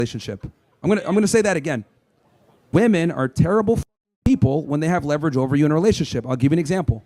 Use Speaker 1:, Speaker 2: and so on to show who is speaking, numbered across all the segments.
Speaker 1: relationship. I'm gonna say that again. Women are terrible people when they have leverage over you in a relationship. I'll give you an example.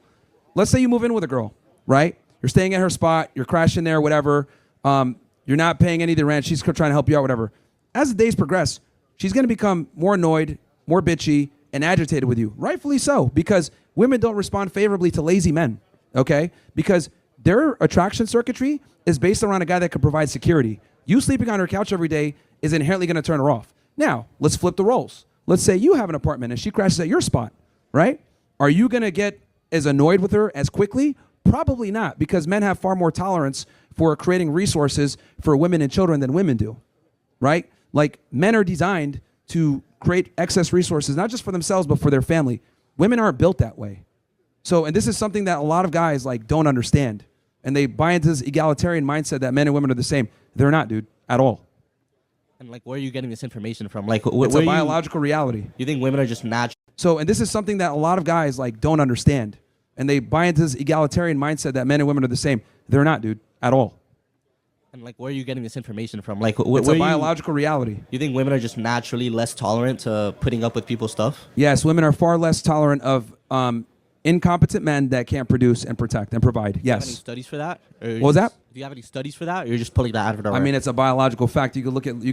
Speaker 1: Let's say you move in with a girl, right? You're staying at her spot, you're crashing there, whatever. You're not paying any of the rent. She's trying to help you out, whatever. As the days progress, she's going to become more annoyed, more bitchy, and agitated with you. Rightfully so, because women don't respond favorably to lazy men, okay? Because their attraction circuitry is based around a guy that can provide security. You sleeping on her couch every day is inherently going to turn her off. Now, let's flip the roles. Let's say you have an apartment and she crashes at your spot, right? Are you going to get as annoyed with her as quickly? Probably not, because men have far more tolerance for creating resources for women and children than women do, right? Like, men are designed to create excess resources, not just for themselves, but for their family. Women aren't built that way. So, and this is something that a lot of guys like don't understand. And they buy into this egalitarian mindset that men and women are the same. They're not, dude, at all.
Speaker 2: And like, where are you getting this information from? Like,
Speaker 1: it's a biological reality.
Speaker 2: You think women are just natural?
Speaker 1: So, and this is something that a lot of guys like don't understand. And they buy into this egalitarian mindset that men and women are the same. They're not, dude, at all.
Speaker 2: And like, where are you getting this information from? Like,
Speaker 1: it's a biological reality.
Speaker 2: You think women are just naturally less tolerant to putting up with people's stuff?
Speaker 1: Yes, women are far less tolerant of incompetent men that can't produce and protect and provide. Yes.
Speaker 2: Do you have any studies for that?
Speaker 1: What was that?
Speaker 2: Do you have any studies for that, or you're just pulling that out of the air?
Speaker 1: I mean, it's a biological fact. You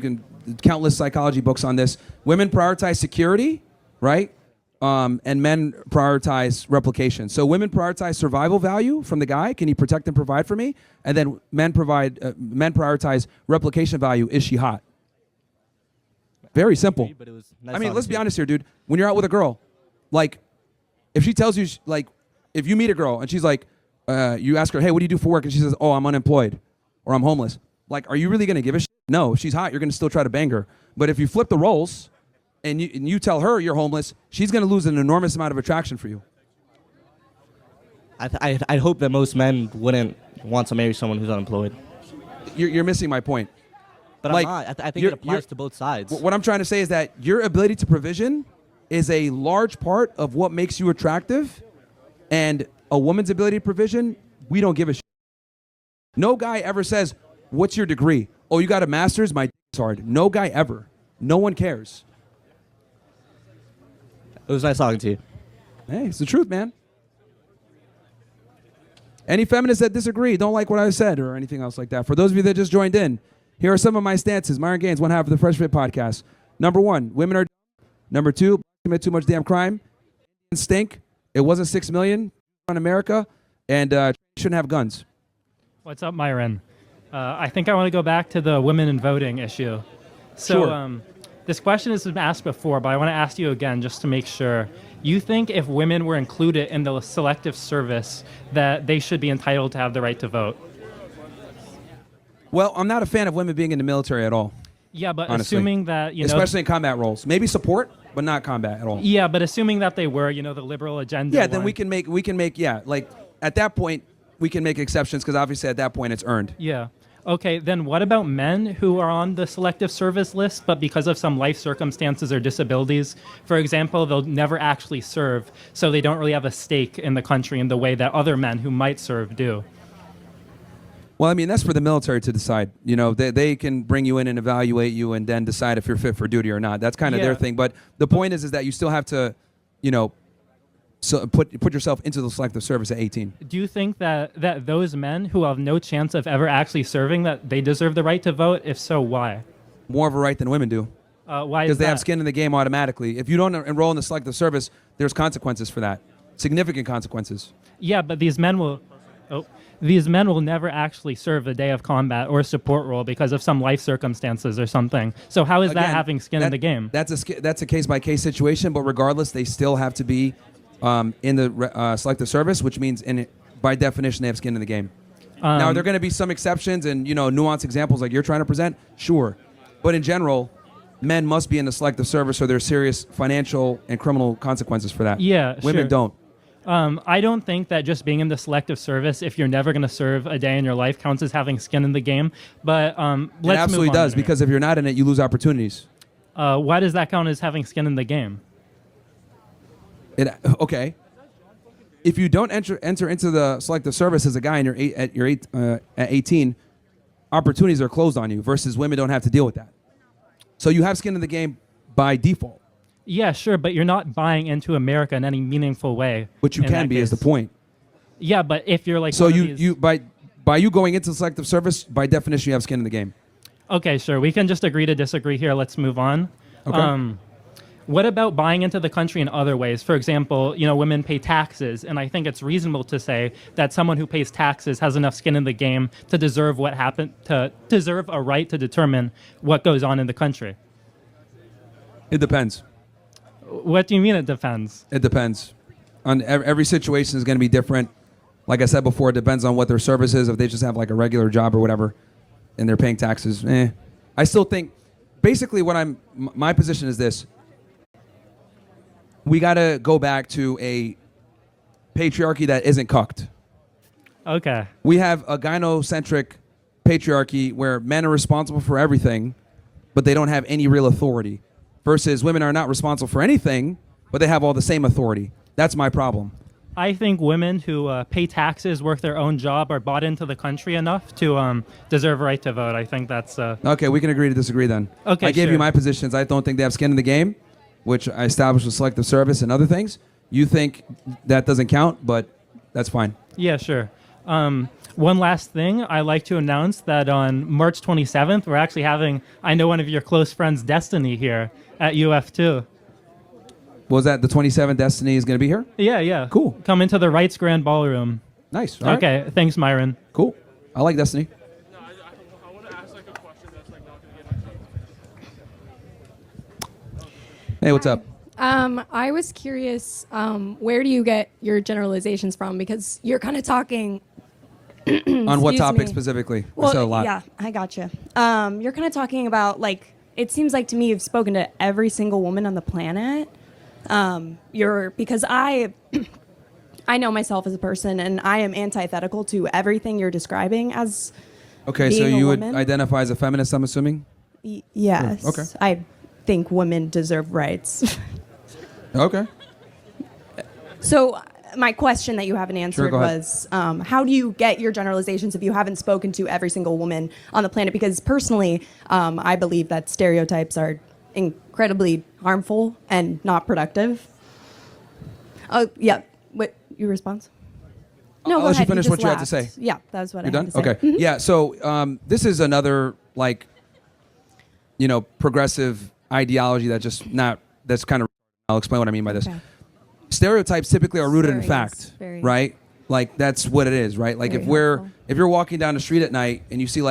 Speaker 1: can countless psychology books on this. Women prioritize security, right? And men prioritize replication. So women prioritize survival value from the guy. Can he protect and provide for me? And then men prioritize replication value. Is she hot? Very simple.
Speaker 2: But it was nice.
Speaker 1: I mean, let's be honest here, dude. When you're out with a girl, like, if she tells you, like, if you meet a girl and she's like, you ask her, hey, what do you do for work? And she says, oh, I'm unemployed or I'm homeless. Like, are you really going to give a shit? No, if she's hot, you're going to still try to bang her. But if you flip the roles and you tell her you're homeless, she's going to lose an enormous amount of attraction for you.
Speaker 2: I hope that most men wouldn't want to marry someone who's unemployed.
Speaker 1: You're missing my point.
Speaker 2: But like, I'm not. I think it applies to both sides.
Speaker 1: What I'm trying to say is that your ability to provision is a large part of what makes you attractive, and a woman's ability to provision, we don't give a shit. No guy ever says, what's your degree? Oh, you got a master's? My dick's hard. No guy ever. No one cares.
Speaker 2: It was nice talking to you.
Speaker 1: Hey, it's the truth, man. Any feminists that disagree, don't like what I said or anything else like that. For those of you that just joined in, here are some of my stances. Myron Gaines, one half of the Fresh Fit podcast. Number one, women are dumb. Number two, commit too much damn crime. Stink. It wasn't 6 million in America, and shouldn't have guns.
Speaker 3: What's up, Myron? I think I want to go back to the women in voting issue. So
Speaker 1: Sure.
Speaker 3: This question has been asked before, but I want to ask you again just to make sure. You think if women were included in the selective service that they should be entitled to have the right to vote?
Speaker 1: Well, I'm not a fan of women being in the military at all.
Speaker 3: Yeah, but
Speaker 1: honestly.
Speaker 3: assuming that,
Speaker 1: especially in combat roles. Maybe support, but not combat at all.
Speaker 3: Yeah, but assuming that they were, the liberal agenda.
Speaker 1: Yeah, then we can make, like, at that point, we can make exceptions because obviously at that point it's earned.
Speaker 3: Yeah. Okay, then what about men who are on the selective service list, but because of some life circumstances or disabilities, for example, they'll never actually serve, so they don't really have a stake in the country in the way that other men who might serve do?
Speaker 1: Well, I mean, that's for the military to decide. They can bring you in and evaluate you and then decide if you're fit for duty or not. That's kind of their thing. But the point is that you still have to, so put yourself into the selective service at 18.
Speaker 3: Do you think that those men who have no chance of ever actually serving, that they deserve the right to vote? If so, why?
Speaker 1: More of a right than women do.
Speaker 3: Why is that?
Speaker 1: Because they have skin in the game automatically. If you don't enroll in the selective service, there's consequences for that. Significant consequences.
Speaker 3: Yeah, but these men will never actually serve a day of combat or a support role because of some life circumstances or something. So how is that having skin in the game?
Speaker 1: That's a case-by-case situation, but regardless, they still have to be in the selective service, which means by definition they have skin in the game. Now, are there going to be some exceptions and nuanced examples like you're trying to present? Sure. But in general, men must be in the selective service or there are serious financial and criminal consequences for that.
Speaker 3: Yeah,
Speaker 1: Women don't.
Speaker 3: I don't think that just being in the selective service, if you're never going to serve a day in your life, counts as having skin in the game. But let's move on.
Speaker 1: It absolutely does, because if you're not in it, you lose opportunities.
Speaker 3: Why does that count as having skin in the game?
Speaker 1: Okay. If you don't enter into the selective service as a guy and at 18, opportunities are closed on you versus women don't have to deal with that. So you have skin in the game by default,
Speaker 3: Yeah, sure, but you're not buying into America in any meaningful way.
Speaker 1: which you
Speaker 3: in
Speaker 1: can
Speaker 3: that
Speaker 1: be is the
Speaker 3: case.
Speaker 1: point.
Speaker 3: Yeah, but if you're like
Speaker 1: So
Speaker 3: one of
Speaker 1: you,
Speaker 3: these-
Speaker 1: you by you going into selective service, by definition, you have skin in the game.
Speaker 3: Okay, sure. We can just agree to disagree here. Let's move on.
Speaker 1: Okay.
Speaker 3: What about buying into the country in other ways? For example, women pay taxes, and I think it's reasonable to say that someone who pays taxes has enough skin in the game to deserve what happened, to deserve a right to determine what goes on in the country.
Speaker 1: It depends.
Speaker 3: What do you mean it depends?
Speaker 1: It depends. On every situation is going to be different. Like I said before, it depends on what their service is. If they just have like a regular job or whatever, and they're paying taxes, I still think, basically, my position is this: we got to go back to a patriarchy that isn't cucked.
Speaker 3: Okay.
Speaker 1: We have a gynocentric patriarchy where men are responsible for everything, but they don't have any real authority. Versus women are not responsible for anything, but they have all the same authority. That's my problem.
Speaker 3: I think women who pay taxes, work their own job, are bought into the country enough to deserve a right to vote. I think that's...
Speaker 1: Okay, we can agree to disagree then.
Speaker 3: Okay,
Speaker 1: I gave
Speaker 3: sure.
Speaker 1: you my positions. I don't think they have skin in the game, which I established with selective service and other things. You think that doesn't count, but that's fine.
Speaker 3: Yeah, sure. One last thing, I'd like to announce that on March 27th, we're actually having, I know one of your close friends, Destiny, here at UF2.
Speaker 1: Was that the 27th Destiny is going to be here?
Speaker 3: Yeah.
Speaker 1: Cool.
Speaker 3: Come into the Wrights Grand Ballroom.
Speaker 1: Nice. All right.
Speaker 3: Okay, thanks, Myron.
Speaker 1: Cool. I like Destiny.
Speaker 4: No, I want to ask like a question that's like not going to get answered.
Speaker 1: Hey, what's up?
Speaker 5: I was curious, where do you get your generalizations from? Because you're kind of talking.
Speaker 1: On what
Speaker 5: Excuse
Speaker 1: topic
Speaker 5: me.
Speaker 1: specifically? I said a lot.
Speaker 5: yeah, I gotcha. You're kind of talking about it seems like to me you've spoken to every single woman on the planet. Because I know myself as a person, and I am antithetical to everything you're describing as.
Speaker 1: Okay, so
Speaker 5: being a
Speaker 1: you would
Speaker 5: woman.
Speaker 1: identify as a feminist, I'm assuming?
Speaker 5: Yes.
Speaker 1: Okay.
Speaker 5: I think women deserve rights.
Speaker 1: Okay.
Speaker 5: So my question that you haven't answered
Speaker 1: go ahead.
Speaker 5: was, how do you get your generalizations if you haven't spoken to every single woman on the planet? Because personally, I believe that stereotypes are incredibly harmful and not productive. Oh, yeah. What, your response? No,
Speaker 1: I'll
Speaker 5: go
Speaker 1: let you
Speaker 5: ahead.
Speaker 1: finish
Speaker 5: just
Speaker 1: what you have to
Speaker 5: laughed.
Speaker 1: say.
Speaker 5: Yeah, that's what
Speaker 1: You're
Speaker 5: I
Speaker 1: done?
Speaker 5: had to say.
Speaker 1: Okay. Yeah, so this is another, progressive ideology that's kind of, I'll explain what I mean by this.
Speaker 5: Okay.
Speaker 1: Stereotypes typically are rooted in
Speaker 5: Very
Speaker 1: fact,
Speaker 5: nice. Very-
Speaker 1: right? Like, that's what it is, right? Like,
Speaker 5: Very
Speaker 1: if
Speaker 5: helpful.
Speaker 1: you're walking down the street at night and you see,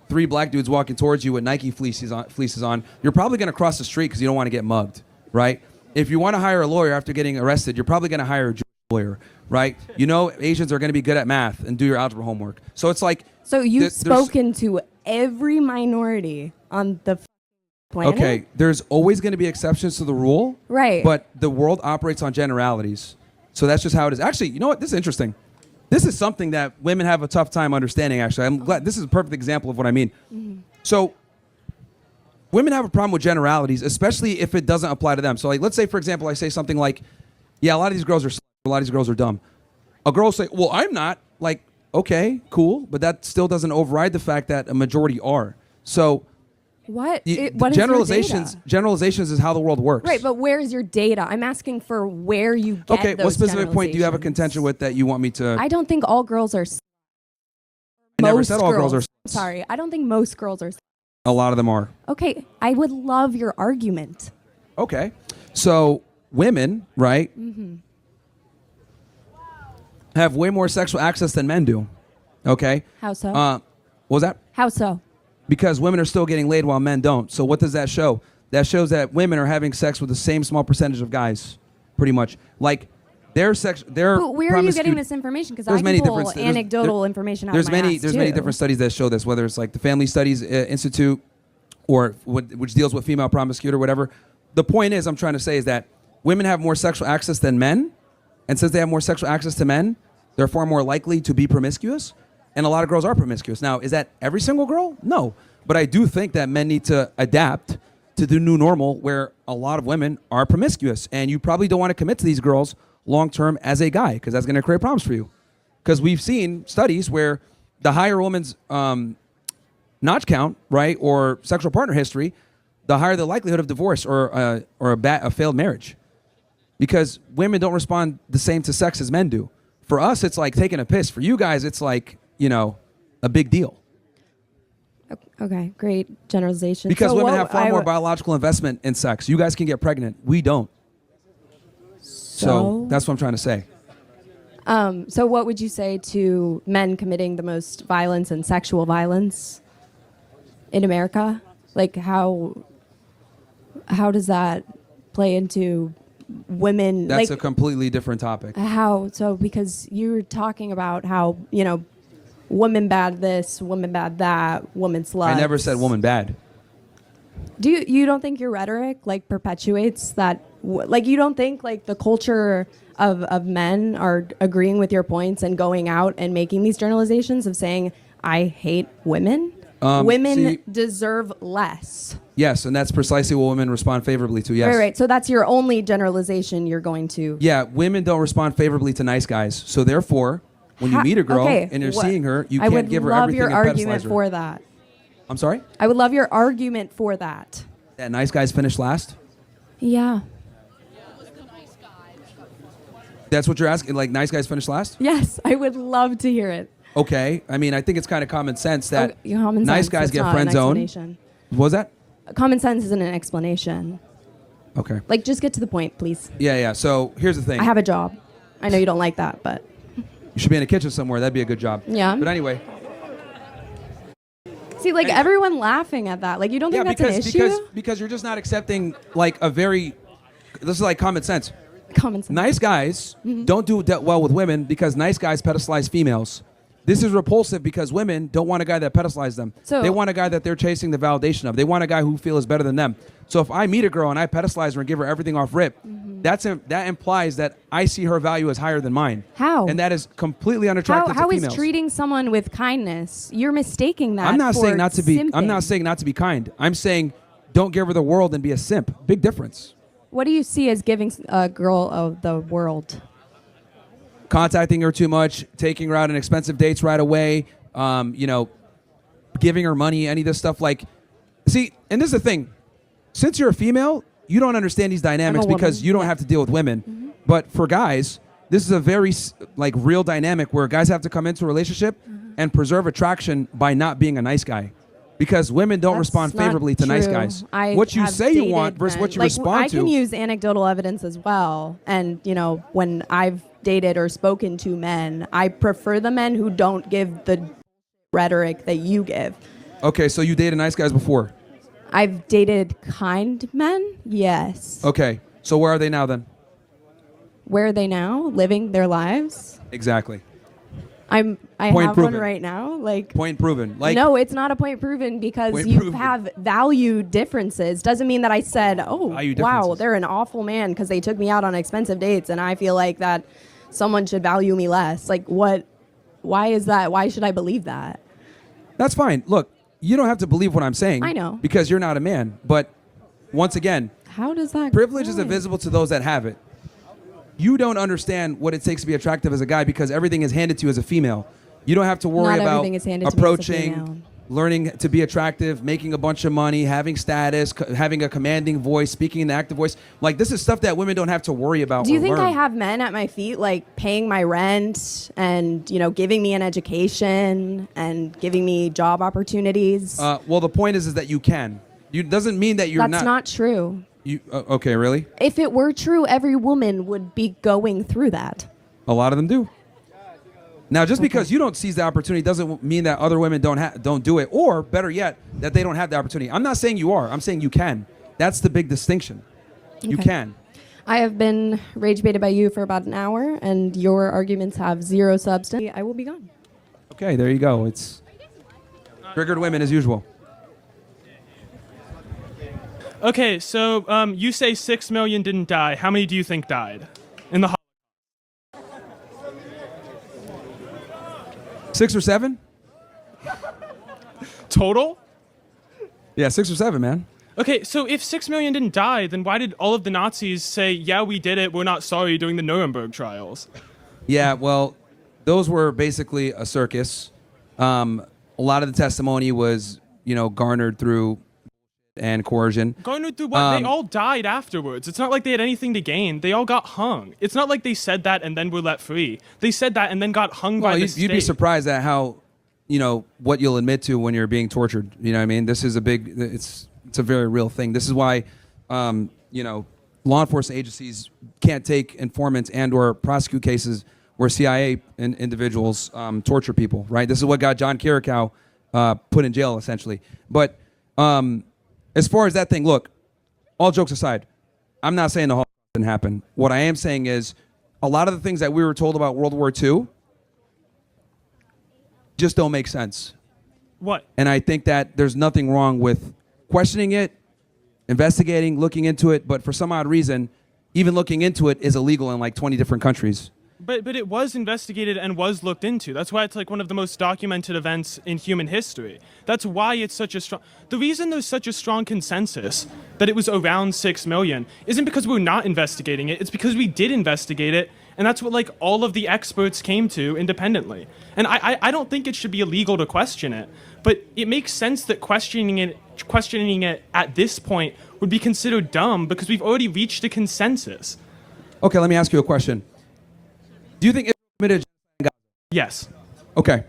Speaker 1: three black dudes walking towards you with Nike fleeces on, you're probably going to cross the street because you don't want to get mugged, right? If you want to hire a lawyer after getting arrested, you're probably going to hire a Jewish lawyer, right? Asians are going to be good at math and do your algebra homework. So it's like...
Speaker 5: So you've
Speaker 1: there's-
Speaker 5: spoken to every minority on the planet?
Speaker 1: Okay, there's always going to be exceptions to the rule.
Speaker 5: Right.
Speaker 1: But the world operates on generalities. So that's just how it is. Actually, you know what? This is interesting. This is something that women have a tough time understanding, actually. I'm glad. This is a perfect example of what I mean.
Speaker 5: Mm-hmm.
Speaker 1: So women have a problem with generalities, especially if it doesn't apply to them. So let's say, for example, I say something like, yeah, a lot of these girls are dumb. A girl will say, well, I'm not. Okay, cool. But that still doesn't override the fact that a majority are. So...
Speaker 5: What?
Speaker 1: Y-
Speaker 5: What is your
Speaker 1: generalizations
Speaker 5: data?
Speaker 1: generalizations is how the world works.
Speaker 5: Right, but where's your data? I'm asking for where you get
Speaker 1: Okay,
Speaker 5: those
Speaker 1: what specific point do you have a
Speaker 5: generalizations.
Speaker 1: contention with that you want me to...
Speaker 5: I don't think all girls are.
Speaker 1: I never
Speaker 5: most
Speaker 1: said all girls are...
Speaker 5: Sorry, I don't think most girls are.
Speaker 1: A lot of them are.
Speaker 5: Okay, I would love your argument.
Speaker 1: Okay. So women, right,
Speaker 5: Mm-hmm.
Speaker 1: have way more sexual access than men do. Okay?
Speaker 5: How so?
Speaker 1: What was that?
Speaker 5: How so?
Speaker 1: Because women are still getting laid while men don't. So what does that show? That shows that women are having sex with the same small percentage of guys, pretty much. Their
Speaker 5: But where are you getting this information? Because I
Speaker 1: There's many
Speaker 5: can pull
Speaker 1: different-
Speaker 5: anecdotal information out
Speaker 1: There's
Speaker 5: of my
Speaker 1: many
Speaker 5: ass,
Speaker 1: there's many
Speaker 5: too.
Speaker 1: different studies that show this, whether it's like the Family Studies Institute or which deals with female promiscuity or whatever. The point is, I'm trying to say is that women have more sexual access than men, and since they have more sexual access to men, they're far more likely to be promiscuous, and a lot of girls are promiscuous. Now, is that every single girl? No, but I do think that men need to adapt to the new normal where a lot of women are promiscuous, and you probably don't want to commit to these girls long term as a guy because that's going to create problems for you. Because we've seen studies where the higher a woman's notch count, right, or sexual partner history, the higher the likelihood of divorce or a failed marriage. Because women don't respond the same to sex as men do. For us, it's like taking a piss. For you guys, it's like, a big deal.
Speaker 5: Okay, great generalization.
Speaker 1: Because
Speaker 5: So
Speaker 1: women
Speaker 5: what
Speaker 1: have far
Speaker 5: I
Speaker 1: more
Speaker 5: w-
Speaker 1: biological investment in sex. You guys can get pregnant. We don't. So that's what I'm trying to say.
Speaker 5: So what would you say to men committing the most violence and sexual violence in America? Like how does that play into women?
Speaker 1: That's
Speaker 5: like
Speaker 1: a completely different topic.
Speaker 5: how? So because you were talking about how woman bad this, woman bad that, woman slut.
Speaker 1: I never said woman bad.
Speaker 5: Do you don't think your rhetoric like perpetuates that? Like you don't think like the culture of men are agreeing with your points and going out and making these generalizations of saying I hate women. Women
Speaker 1: see-
Speaker 5: deserve less.
Speaker 1: Yes, and that's precisely what women respond favorably to. Yes.
Speaker 5: Right. So that's your only generalization you're going to.
Speaker 1: Yeah, women don't respond favorably to nice guys. So therefore, when you meet a girl and you're seeing her, you can't give her everything and
Speaker 5: I would love your
Speaker 1: pedestalize
Speaker 5: argument
Speaker 1: her.
Speaker 5: for that.
Speaker 1: I'm sorry?
Speaker 5: I would love your argument for that.
Speaker 1: That nice guys finish last?
Speaker 5: Yeah.
Speaker 1: That's what you're asking? Like nice guys finish last?
Speaker 5: Yes, I would love to hear it.
Speaker 1: Okay. I mean, I think it's kind of common sense that
Speaker 5: Common
Speaker 1: nice
Speaker 5: sense,
Speaker 1: guys
Speaker 5: that's
Speaker 1: get
Speaker 5: not
Speaker 1: friend
Speaker 5: an
Speaker 1: zoned.
Speaker 5: explanation.
Speaker 1: What was that?
Speaker 5: Common sense isn't an explanation.
Speaker 1: Okay.
Speaker 5: Like, just get to the point, please.
Speaker 1: Yeah. So here's the thing.
Speaker 5: I have a job. I know you don't like that, but
Speaker 1: You should be in a kitchen somewhere. That'd be a good job.
Speaker 5: Yeah.
Speaker 1: But anyway.
Speaker 5: see, like everyone laughing at that. Like, you don't think that's an issue?
Speaker 1: Because you're just not accepting like this is like common sense.
Speaker 5: Common sense.
Speaker 1: Nice guys don't do that well with women because nice guys pedestalize females. This is repulsive because women don't want a guy that pedestalizes them.
Speaker 5: So-
Speaker 1: they want a guy that they're chasing the validation of. They want a guy who feels better than them. So if I meet a girl and I pedestalize her and give her everything off rip, that implies that I see her value as higher than mine.
Speaker 5: How?
Speaker 1: And that is completely unattractive
Speaker 5: How
Speaker 1: to
Speaker 5: is
Speaker 1: females.
Speaker 5: treating someone with kindness? You're mistaking that.
Speaker 1: I'm not
Speaker 5: for
Speaker 1: saying not to be. I'm
Speaker 5: simping.
Speaker 1: not saying not to be kind. I'm saying don't give her the world and be a simp. Big difference.
Speaker 5: What do you see as giving a girl of the world?
Speaker 1: Contacting her too much, taking her out on expensive dates right away, giving her money, any of this stuff. Like, see, and this is the thing. Since you're a female, you don't understand these dynamics because
Speaker 5: woman.
Speaker 1: you don't have to deal with women. But for guys, this is a very real dynamic where guys have to come into a relationship and preserve attraction by not being a nice guy. Because women don't
Speaker 5: That's
Speaker 1: respond
Speaker 5: not
Speaker 1: favorably to nice
Speaker 5: true.
Speaker 1: guys.
Speaker 5: I
Speaker 1: What you
Speaker 5: have
Speaker 1: say you
Speaker 5: dated
Speaker 1: want versus
Speaker 5: men.
Speaker 1: what you
Speaker 5: Like,
Speaker 1: respond
Speaker 5: I
Speaker 1: to.
Speaker 5: can use anecdotal evidence as well. And, when I've dated or spoken to men, I prefer the men who don't give the rhetoric that you give.
Speaker 1: Okay, so you dated nice guys before.
Speaker 5: I've dated kind men, yes.
Speaker 1: Okay, so where are they now then?
Speaker 5: Where are they now? Living their lives?
Speaker 1: Exactly.
Speaker 5: I
Speaker 1: Point
Speaker 5: have
Speaker 1: proven.
Speaker 5: one right now. Like,
Speaker 1: Point proven. Like,
Speaker 5: no, it's not a point proven because
Speaker 1: Point
Speaker 5: you
Speaker 1: proven.
Speaker 5: have value differences. Doesn't mean that I said, oh,
Speaker 1: Value
Speaker 5: wow,
Speaker 1: differences.
Speaker 5: they're an awful man because they took me out on expensive dates and I feel like that someone should value me less. Like, what? Why is that? Why should I believe that?
Speaker 1: that's fine. Look, you don't have to believe what I'm saying.
Speaker 5: I know.
Speaker 1: Because you're not a man. But once again,
Speaker 5: How does that
Speaker 1: privilege is
Speaker 5: go?
Speaker 1: invisible to those that have it. You don't understand what it takes to be attractive as a guy because everything is handed to you as a female. You don't have to worry
Speaker 5: Not
Speaker 1: about
Speaker 5: everything is handed to me as a
Speaker 1: approaching,
Speaker 5: female.
Speaker 1: learning to be attractive, making a bunch of money, having status, having a commanding voice, speaking in the active voice. Like, this is stuff that women don't have to worry about.
Speaker 5: Do you
Speaker 1: or
Speaker 5: think
Speaker 1: learn.
Speaker 5: I have men at my feet, like paying my rent and, giving me an education and giving me job opportunities?
Speaker 1: Well, the point is that you can. It doesn't mean that you're
Speaker 5: That's not true.
Speaker 1: You okay? Really?
Speaker 5: If it were true, every woman would be going through that.
Speaker 1: A lot of them do. Now, just because you don't seize the opportunity doesn't mean that other women don't do it, or better yet, that they don't have the opportunity. I'm not saying you are. I'm saying you can. That's the big distinction. You
Speaker 5: Okay.
Speaker 1: can.
Speaker 5: I have been rage baited by you for about an hour, and your arguments have zero substance. I will be gone.
Speaker 1: Okay, there you go. It's triggered women as usual.
Speaker 4: Okay, so you say 6 million didn't die. How many do you think died in the
Speaker 1: 6 or 7?
Speaker 4: total?
Speaker 1: Yeah, 6 or 7, man.
Speaker 4: Okay, so if 6 million didn't die, then why did all of the Nazis say, yeah, we did it, we're not sorry, during the Nuremberg trials?
Speaker 1: Yeah, well, those were basically a circus. A lot of the testimony was, garnered through and coercion.
Speaker 4: Going through what? They all died afterwards. It's not like they had anything to gain. They all got hung. It's not like they said that and then were let free. They said that and then got hung by the state.
Speaker 1: You'd be surprised at how, what you'll admit to when you're being tortured. You know what I mean? This is it's a very real thing. This is why, law enforcement agencies can't take informants and or prosecute cases where CIA individuals torture people, right? This is what got John Kirikow put in jail, essentially. But as far as that thing, look, all jokes aside, I'm not saying the Holocaust didn't happen. What I am saying is a lot of the things that we were told about World War II just don't make sense.
Speaker 4: What?
Speaker 1: And I think that there's nothing wrong with questioning it, investigating, looking into it, but for some odd reason, even looking into it is illegal in like 20 different countries.
Speaker 4: But it was investigated and was looked into. That's why it's like one of the most documented events in human history. That's why it's such a strong... The reason there's such a strong consensus that it was around 6 million isn't because we're not investigating it. It's because we did investigate it, and that's what like all of the experts came to independently. And I don't think it should be illegal to question it, but it makes sense that questioning it at this point would be considered dumb because we've already reached a consensus.
Speaker 1: Okay, let me ask you a question. Do you think it committed genocide in Gaza?
Speaker 4: Yes.
Speaker 1: Okay.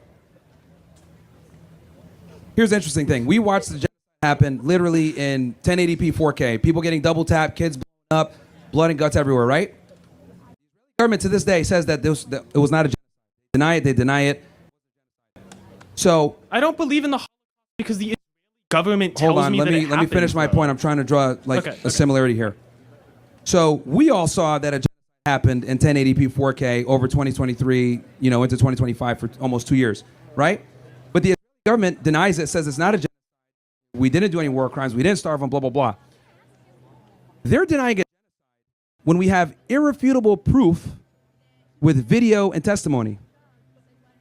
Speaker 1: Here's the interesting thing. We watched the genocide happen literally in 1080p 4K. People getting double tapped, kids blowing up, blood and guts everywhere, right? The government to this day says that it was not a genocide. They deny it. So
Speaker 4: I don't believe in the Holocaust because the Israeli government tells me that it happened.
Speaker 1: Let me finish my point. I'm trying to draw a similarity here. So we all saw that a genocide happened in 1080p 4K over 2023, into 2025 for almost 2 years, right? But the government denies it, says it's not a genocide. We didn't do any war crimes. We didn't starve them, blah, blah, blah. They're denying it when we have irrefutable proof with video and testimony.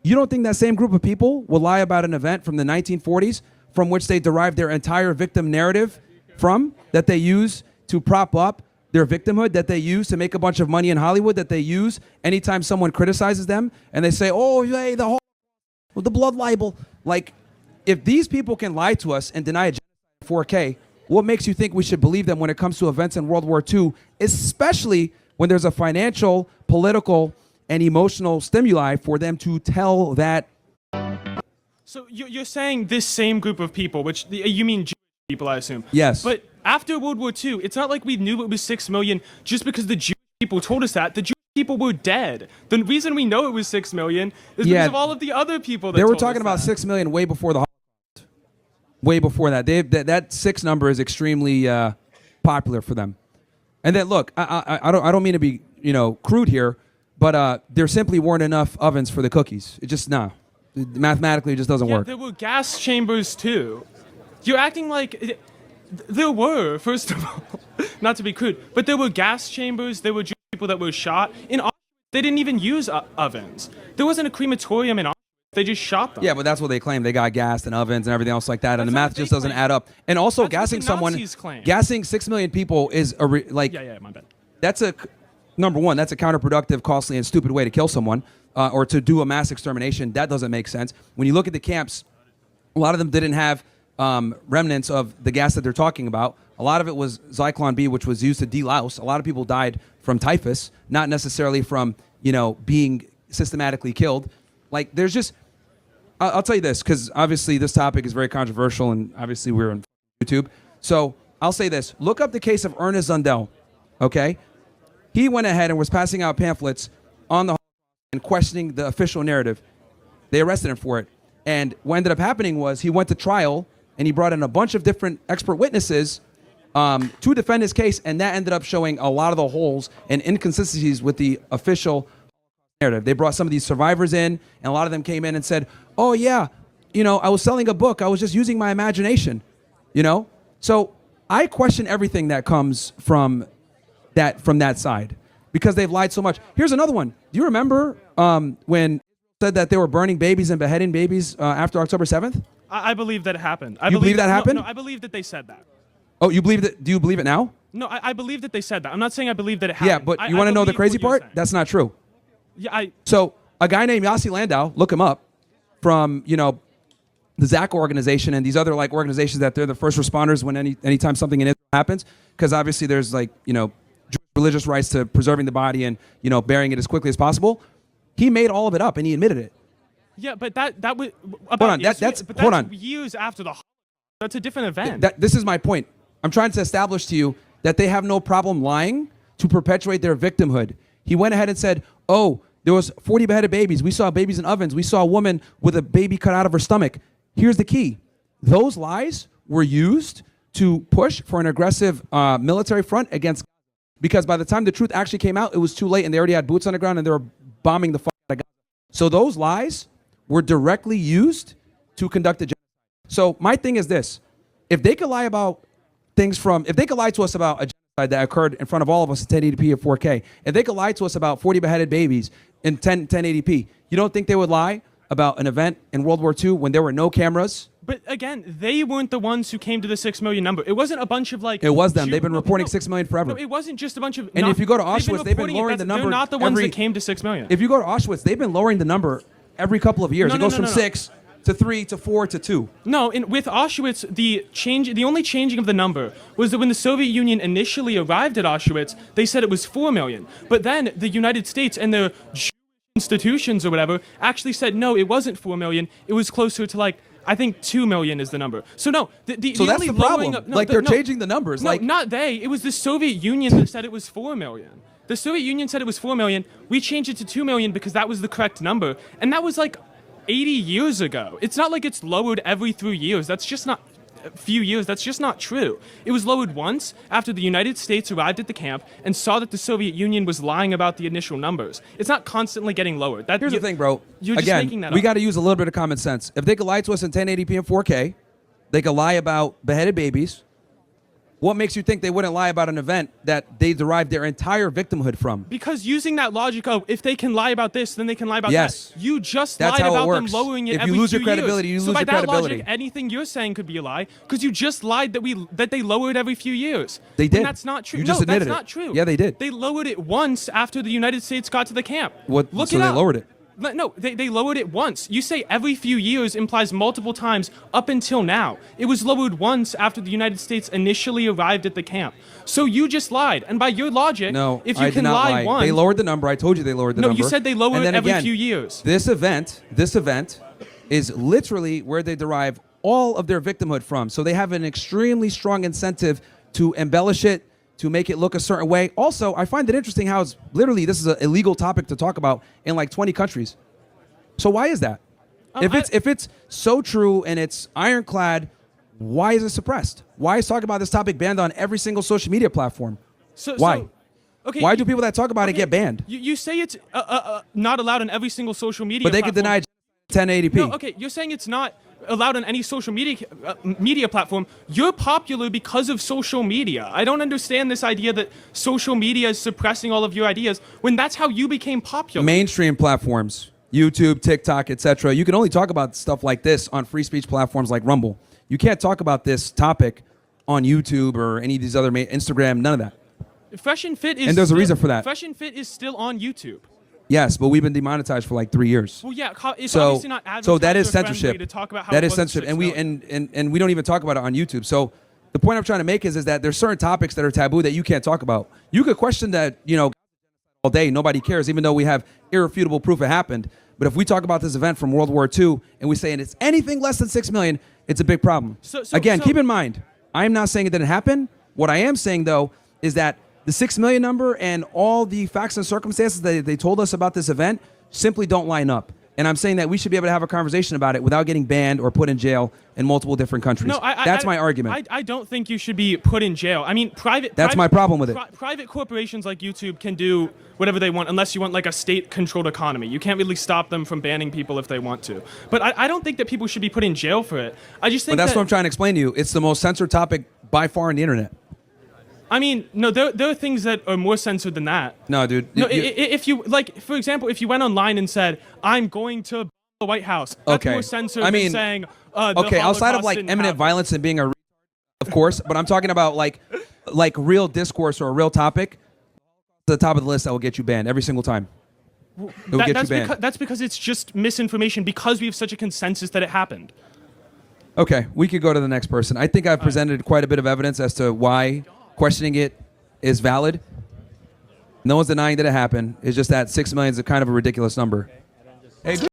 Speaker 1: You don't think that same group of people will lie about an event from the 1940s from which they derive their entire victim narrative from, that they use to prop up their victimhood, that they use to make a bunch of money in Hollywood, that they use anytime someone criticizes them and they say, oh, hey, the blood libel. Like, if these people can lie to us and deny a genocide in 4K, what makes you think we should believe them when it comes to events in World War II, especially when there's a financial, political, and emotional stimuli for them to tell that?
Speaker 4: So you're saying this same group of people, which you mean Jewish people, I assume.
Speaker 1: Yes.
Speaker 4: But after World War II, it's not like we knew it was 6 million just because the Jewish people told us that. The Jewish people were dead. The reason we know it was 6 million is because of all of the other people that
Speaker 1: they were
Speaker 4: told
Speaker 1: talking
Speaker 4: us
Speaker 1: about
Speaker 4: that.
Speaker 1: 6 million way before the Holocaust. Way before that. That 6 number is extremely popular for them. And then look, I don't mean to be crude here, but there simply weren't enough ovens for the cookies. It just mathematically it just doesn't work.
Speaker 4: There were gas chambers too. You're acting like there were, first of all, not to be crude, but there were gas chambers. There were Jewish people that were shot in Auschwitz. They didn't even use ovens. There wasn't a crematorium in Auschwitz. They just shot them.
Speaker 1: Yeah, but that's what they claim. They got gassed and ovens and everything else like that, and the math just doesn't add up. And also, gassing gassing 6 million people is
Speaker 4: Yeah, my bad.
Speaker 1: That's number one. That's a counterproductive, costly, and stupid way to kill someone, or to do a mass extermination. That doesn't make sense. When you look at the camps, a lot of them didn't have remnants of the gas that they're talking about. A lot of it was Zyklon B, which was used to delouse. A lot of people died from typhus, not necessarily from being systematically killed. Like, there's just, I'll tell you this, because obviously this topic is very controversial, and obviously we're on YouTube. So I'll say this: look up the case of Ernest Zundel. Okay, he went ahead and was passing out pamphlets on the Holocaust and questioning the official narrative. They arrested him for it, and what ended up happening was he went to trial. And he brought in a bunch of different expert witnesses to defend his case, and that ended up showing a lot of the holes and inconsistencies with the official narrative. They brought some of these survivors in, and a lot of them came in and said, oh, yeah, I was selling a book. I was just using my imagination, So I question everything that comes from that side because they've lied so much. Here's another one. Do you remember when said that they were burning babies and beheading babies after October 7th?
Speaker 4: I believe that it happened.
Speaker 1: You believe that happened?
Speaker 4: No, I believe that they said that.
Speaker 1: Oh, you believe that? Do you believe it now?
Speaker 4: No, I believe that they said that. I'm not saying I believe that it happened.
Speaker 1: Yeah, but you want to know the crazy part? That's not true.
Speaker 4: Yeah,
Speaker 1: So a guy named Yossi Landau, look him up, from the ZAC organization and these other like organizations that they're the first responders when anytime something in Israel happens, because obviously there's like, religious rights to preserving the body and, burying it as quickly as possible. He made all of it up and he admitted it.
Speaker 4: Yeah, but that was
Speaker 1: hold on.
Speaker 4: Years after the. That's a different event.
Speaker 1: This is my point. I'm trying to establish to you that they have no problem lying to perpetuate their victimhood. He went ahead and said, "Oh, there was 40 beheaded babies. We saw babies in ovens. We saw a woman with a baby cut out of her stomach." Here's the key: those lies were used to push for an aggressive military front against. Because by the time the truth actually came out, it was too late, and they already had boots on the ground, and they were bombing the fuck out of Gaza. So those lies were directly used to conduct a genocide. So my thing is this: if they could lie about if they could lie to us about a genocide that occurred in front of all of us in 1080p or 4K, if they could lie to us about 40 beheaded babies in 1080p, you don't think they would lie about an event in World War II when there were no cameras?
Speaker 4: But again, they weren't the ones who came to the 6 million number. It wasn't a bunch of like.
Speaker 1: It was them. They've been reporting 6 million forever.
Speaker 4: No, it wasn't just a bunch of.
Speaker 1: And if you go to Auschwitz, they've been lowering the number.
Speaker 4: They're not the ones that came to 6 million.
Speaker 1: If you go to Auschwitz, they've been lowering the number every couple of years. It goes from 6 to 3 to 4 to 2.
Speaker 4: No, with Auschwitz, the only changing of the number was that when the Soviet Union initially arrived at Auschwitz, they said it was 4 million. But then the United States and the institutions or whatever actually said no, it wasn't 4 million. It was closer to like. I think 2 million is the number. So no,
Speaker 1: so that's the problem. They're changing the numbers.
Speaker 4: No, not they. It was the Soviet Union that said it was 4 million. The Soviet Union said it was 4 million. We changed it to 2 million because that was the correct number, and that was like 80 years ago. It's not like it's lowered every 3 years. That's just not a few years. That's just not true. It was lowered once after the United States arrived at the camp and saw that the Soviet Union was lying about the initial numbers. It's not constantly getting lowered.
Speaker 1: Here's the thing, bro.
Speaker 4: You're just making that up.
Speaker 1: We got to use a little bit of common sense. If they could lie to us in 1080p and 4K, they could lie about beheaded babies. What makes you think they wouldn't lie about an event that they derived their entire victimhood from?
Speaker 4: Because using that logic of if they can lie about this, then they can lie about
Speaker 1: Yes.
Speaker 4: that. You just
Speaker 1: That's
Speaker 4: lied
Speaker 1: how it
Speaker 4: about them
Speaker 1: works.
Speaker 4: lowering it
Speaker 1: If
Speaker 4: every
Speaker 1: you lose
Speaker 4: few
Speaker 1: your credibility,
Speaker 4: years.
Speaker 1: you
Speaker 4: So
Speaker 1: lose
Speaker 4: by
Speaker 1: your
Speaker 4: that
Speaker 1: credibility.
Speaker 4: logic, anything you're saying could be a lie because you just lied that they lowered every few years.
Speaker 1: They did.
Speaker 4: And that's not true.
Speaker 1: You just
Speaker 4: no,
Speaker 1: admitted
Speaker 4: that's
Speaker 1: it.
Speaker 4: not true.
Speaker 1: Yeah, they did.
Speaker 4: They lowered it once after the United States got to the camp.
Speaker 1: Look so
Speaker 4: it
Speaker 1: they
Speaker 4: up.
Speaker 1: lowered it.
Speaker 4: No, they lowered it once. You say every few years implies multiple times up until now. It was lowered once after the United States initially arrived at the camp. So you just lied. And by your logic,
Speaker 1: No,
Speaker 4: if you
Speaker 1: I
Speaker 4: can
Speaker 1: did not lie.
Speaker 4: once...
Speaker 1: They lowered the number. I told you they lowered the
Speaker 4: No,
Speaker 1: number.
Speaker 4: you said they lowered
Speaker 1: And then
Speaker 4: every
Speaker 1: again,
Speaker 4: few years.
Speaker 1: This event is literally where they derive all of their victimhood from. So they have an extremely strong incentive to embellish it, to make it look a certain way. Also, I find it interesting how it's literally, this is an illegal topic to talk about in like 20 countries. So why is that? If it's so true and it's ironclad, why is it suppressed? Why is talking about this topic banned on every single social media platform? Why?
Speaker 4: Okay,
Speaker 1: Why do people that talk about it get banned?
Speaker 4: You say it's not allowed on every single social media
Speaker 1: But they could
Speaker 4: platform.
Speaker 1: deny 1080p.
Speaker 4: No, okay, you're saying it's not allowed on any social media platform. You're popular because of social media. I don't understand this idea that social media is suppressing all of your ideas when that's how you became popular.
Speaker 1: Mainstream platforms, YouTube, TikTok, etc. You can only talk about stuff like this on free speech platforms like Rumble. You can't talk about this topic on YouTube or any of these other Instagram, none of that.
Speaker 4: Fresh and Fit is
Speaker 1: And there's a reason for that.
Speaker 4: Fresh and Fit is still on YouTube.
Speaker 1: Yes, but we've been demonetized for like 3 years.
Speaker 4: Well, yeah, it's
Speaker 1: So,
Speaker 4: obviously not
Speaker 1: so that is
Speaker 4: advertiser-friendly
Speaker 1: censorship.
Speaker 4: to talk about how
Speaker 1: That
Speaker 4: it
Speaker 1: is
Speaker 4: wasn't
Speaker 1: censorship,
Speaker 4: 6
Speaker 1: and
Speaker 4: million.
Speaker 1: and we don't even talk about it on YouTube. So the point I'm trying to make is that there's certain topics that are taboo that you can't talk about. You could question that, all day, nobody cares, even though we have irrefutable proof it happened. But if we talk about this event from World War II and we say it's anything less than 6 million, it's a big problem. Again, keep in mind, I'm not saying it didn't happen. What I am saying, though, is that the 6 million number and all the facts and circumstances that they told us about this event simply don't line up. And I'm saying that we should be able to have a conversation about it without getting banned or put in jail in multiple different countries.
Speaker 4: No,
Speaker 1: That's my argument.
Speaker 4: I don't think you should be put in jail. I mean,
Speaker 1: That's my problem with it.
Speaker 4: Private corporations like YouTube can do whatever they want unless you want like a state-controlled economy. You can't really stop them from banning people if they want to. But I don't think that people should be put in jail for it. I just think
Speaker 1: But that's what I'm trying to explain to you. It's the most censored topic by far on the internet.
Speaker 4: I mean, no, there are things that are more censored than that.
Speaker 1: No, dude.
Speaker 4: No, if you, like, for example, if you went online and said, I'm going to the White House, that's more censored than saying,
Speaker 1: okay, outside of like
Speaker 4: didn't
Speaker 1: eminent
Speaker 4: happen.
Speaker 1: violence and being a of course, but I'm talking about like real discourse or a real topic, the top of the list that will get you banned every single time. It will get you banned.
Speaker 4: That's because it's just misinformation because we have such a consensus that it happened.
Speaker 1: Okay, we could go to the next person. I think I've presented quite a bit of evidence as to why questioning it is valid. No one's denying that it happened. It's just that 6 million is a kind of a ridiculous number. Hey,